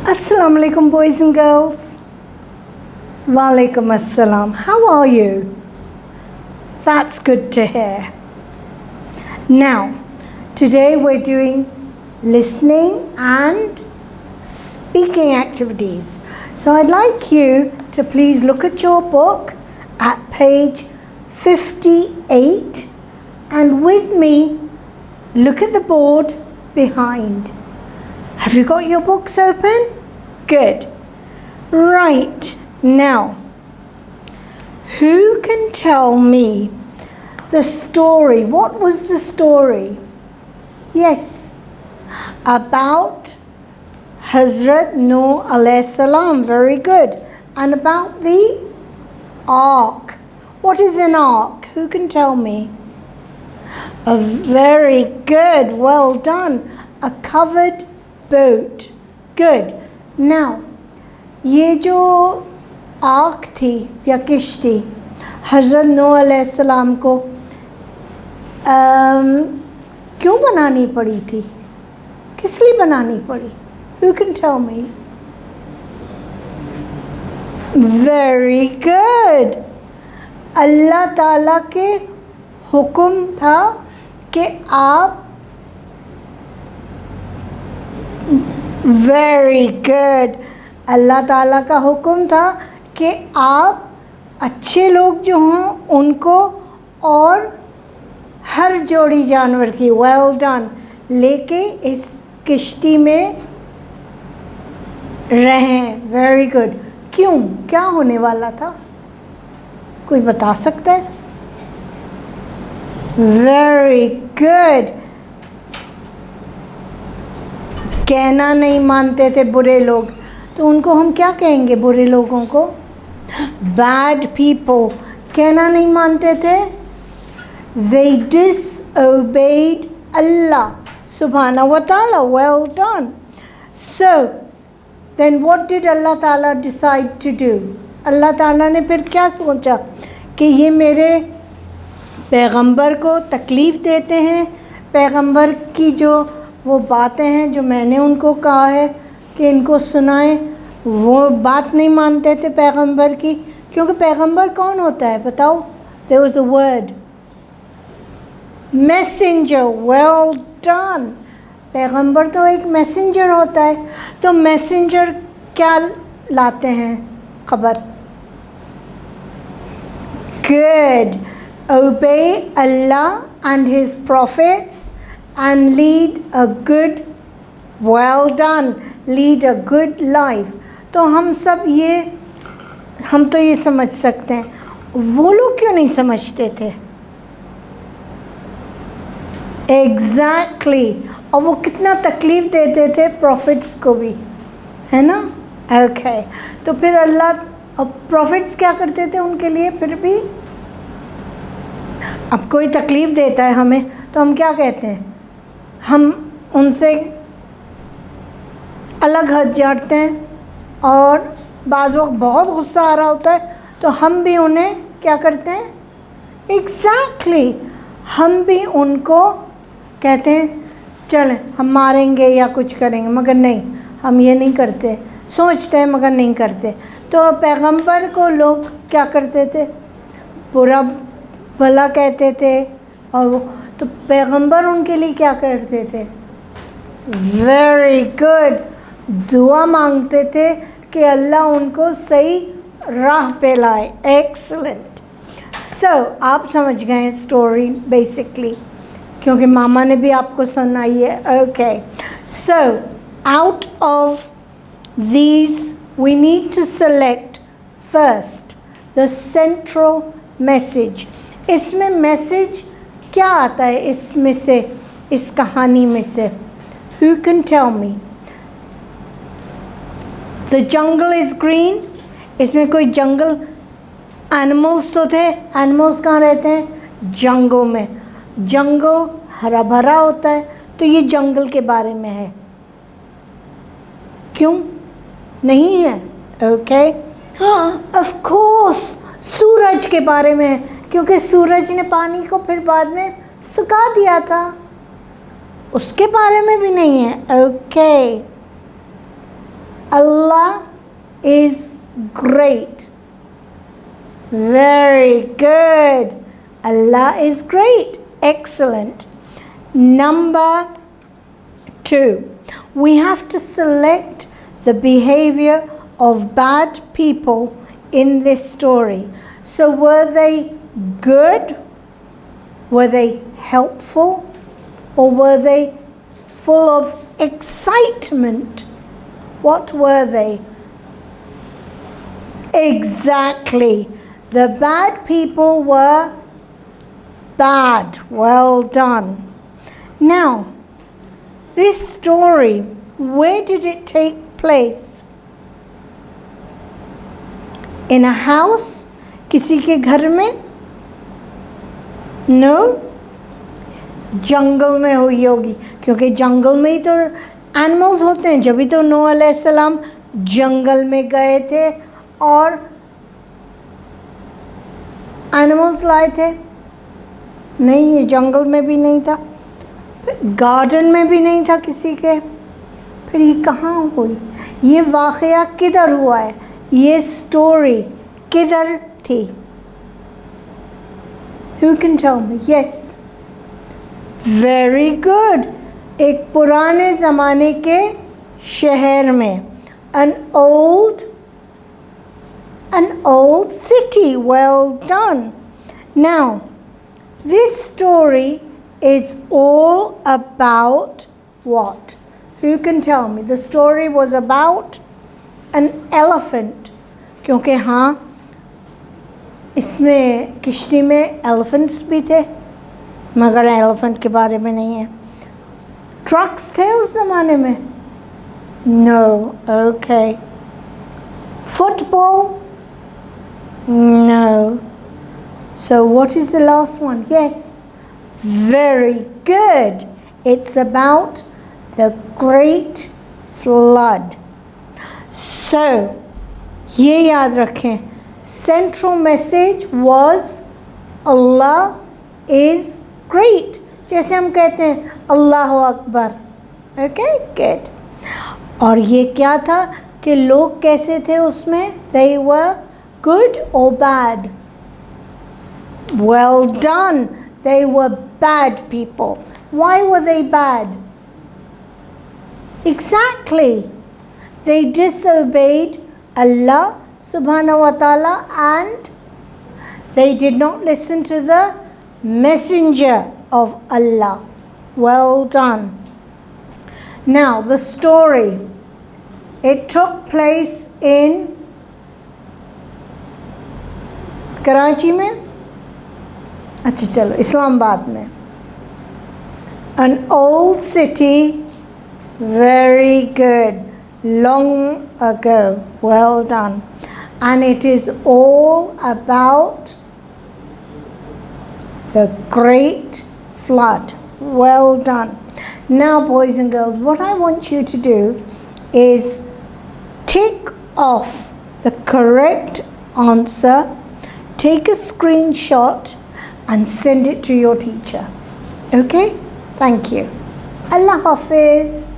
Assalamu alaikum, boys and girls. Wa alaikum assalam. How are you? That's good to hear. Now, today we're doing listening and speaking activities. So I'd like you to please look at your book at page 58 and with me look at the board behind. Have you got your books open? Good. Right. Now, who can tell me the story? What was the story? Yes. About Hazrat Nuh alayhi salam. Very good. And about the ark. What is an ark? Who can tell me? A very good. Well done. A covered boat. Good. Now, ये जो आग थी या किश्ती हज़रत नूह अलैहिस्सलाम को क्यों बनानी पड़ी थी? किस लिए बनानी पड़ी? Who can tell me? Very good. अल्लाह ताला के हुक्म था कि आप Very good. अल्लाह ताला का हुक्म था कि आप अच्छे लोग जो हों उनको और हर जोड़ी जानवर की well done लेके इस किश्ती में रहें. Very good. क्यों? क्या होने वाला था? कोई बता सकता है? Very good. कहना नहीं मानते थे बुरे लोग, तो उनको हम क्या कहेंगे? बुरे लोगों को bad people. कहना नहीं मानते थे. They disobeyed Allah subhanahu wa ta'ala. Well done. So then what did Allah ta'ala decide to do? Allah ta'ala ने फिर क्या सोचा कि ये मेरे पैगंबर को तकलीफ़ देते हैं. पैगंबर की जो वो बातें हैं जो मैंने उनको कहा है कि इनको सुनाएं, वो बात नहीं मानते थे पैगंबर की. क्योंकि पैगंबर कौन होता है बताओ? There was a word. Messenger. Well done. पैगंबर तो एक मैसेंजर होता है. तो मैसेंजर क्या लाते हैं खबर? Good. Obey Allah and His prophets and lead a good, well done, lead a good life. तो हम सब हम तो ये समझ सकते हैं. वो लोग क्यों नहीं समझते थे? Exactly. और वो कितना तकलीफ़ देते थे प्रॉफिट्स को भी, है ना? Okay. तो फिर अल्लाह और प्रॉफिट्स क्या करते थे उनके लिए? फिर भी अब कोई तकलीफ़ देता है हमें तो हम क्या कहते हैं? हम उनसे अलग हट जाते हैं और बाज़ वक्त बहुत गुस्सा आ रहा होता है तो हम भी उन्हें क्या करते हैं? एग्जैक्टली. हम भी उनको कहते हैं चल हम मारेंगे या कुछ करेंगे, मगर नहीं, हम ये नहीं करते. सोचते हैं मगर नहीं करते. तो पैगंबर को लोग क्या करते थे? बुरा भला कहते थे. और वो तो पैगंबर उनके लिए क्या करते थे? Very good. दुआ मांगते थे कि अल्लाह उनको सही राह पे लाए. एक्सलेंट. सो आप समझ गए स्टोरी बेसिकली, क्योंकि मामा ने भी आपको सुनाई है. Okay. So out of these we need to select first the central message. इसमें मैसेज क्या आता है इसमें से, इस कहानी में से? Who can tell me? The jungle is green. इसमें कोई जंगल एनिमल्स तो थे. एनिमल्स कहाँ रहते हैं? जंगल में. जंगल हरा भरा होता है, तो ये जंगल के बारे में है. क्यों नहीं है? ओके. हाँ, ऑफ कोर्स सूरज के बारे में है, क्योंकि सूरज ने पानी को फिर बाद में सुखा दिया था. उसके बारे में भी नहीं है. Okay. Allah is great. Very good. Allah is great. Excellent. Number 2. We have to select the behavior of bad people in this story. So were they good? Were they helpful? Or were they full of excitement? What were they? Exactly. The bad people were bad. Well done. Now, this story, where did it take place? In a house? किसी के घर में? No? जंगल में हुई होगी, क्योंकि जंगल में ही तो एनिमल्स होते हैं. जब भी तो नूह अलैहिस्सलाम जंगल में गए थे और एनिमल्स लाए थे. नहीं, ये जंगल में भी नहीं था, गार्डन में भी नहीं था किसी के. फिर ये कहाँ हुई? ये वाक़या किधर हुआ है? ये स्टोरी किधर थी? Who can tell me? Yes. Very good. एक पुराने ज़माने के शहर में. An old city. Well done. Now, this story is all about what? Who can tell me? The story was about an elephant. क्योंकि हाँ, इसमें किश्ती में elephants भी थे, मगर elephant के बारे में नहीं है. Trucks थे उस ज़माने में? No. Okay. Football? No. So what is the last one? Yes. Very good. It's about the great flood. So, ये याद रखें. Central message was Allah is great. जैसे हम कहते हैं अल्लाह अकबर. Okay, good. और ये क्या था कि लोग कैसे थे उसमें? They were good or bad? Well done. They were bad people. Why were they bad? Exactly. They disobeyed Allah subhanahu wa ta'ala and they did not listen to the messenger of Allah. Well done. Now, the story. It took place in Karachi में? अच्छा चलो, इस्लामाबाद में. An old city. Very good. Long ago. Well done. And it is all about the great flood. Well done. Now, boys and girls, what I want you to do is tick off the correct answer, take a screenshot and send it to your teacher. Okay? Thank you. Allah Hafiz.